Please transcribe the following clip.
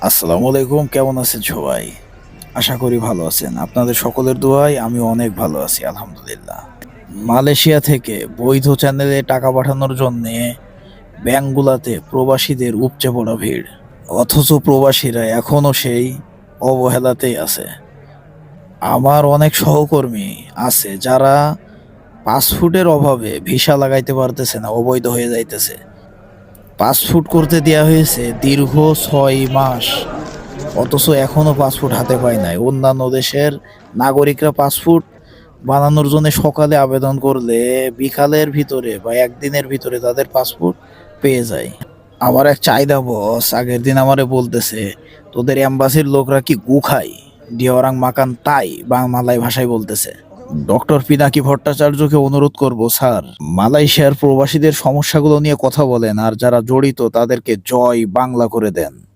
আসসালামু আলাইকুম, কেমন আছেন সবাই? আশা করি ভালো আছেন। আপনাদের সকলের দোয়ায় আমি অনেক ভালো আছি আলহামদুলিল্লাহ। মালয়েশিয়া থেকে বৈধ চ্যানেলে টাকা পাঠানোর জন্যে ব্যাংকগুলাতে প্রবাসীদের উপচে পড়া ভিড়। অথচ প্রবাসীরা এখনো সেই অবহেলাতেই আছে। আমার অনেক সহকর্মী আছে যারা পাসপোর্টের অভাবে ভিসা লাগাইতে পারতেছে না, অবৈধ হয়ে যাইতেছে। পাসপোর্ট করতে দেয়া হয়েছে দীর্ঘ 6 মাস, অথচ এখনো পাসপোর্ট হাতে পায় নাই। অন্যান্য দেশের নাগরিকরা পাসপোর্ট বানানোর জন্য সকালে আবেদন করলে বিকালের ভিতরে বা একদিনের ভিতরে তাদের পাসপোর্ট পেয়ে যায়। আমার এক চায়না বস আগের দিন আমারে বলতেছে, তোদের এম্বাসির লোকরা কি গু খায়, ডিওরাং মাকান তাই বা মালয় ভাষায় বলতেছে। ডক্টর পিনাকি ভট্টাচার্যকে অনুরোধ করব, স্যার মালয়েশিয়ার প্রবাসীদের সমস্যাগুলো নিয়ে কথা বলেন আর যারা জড়িত তাদেরকে জয় বাংলা করে দেন।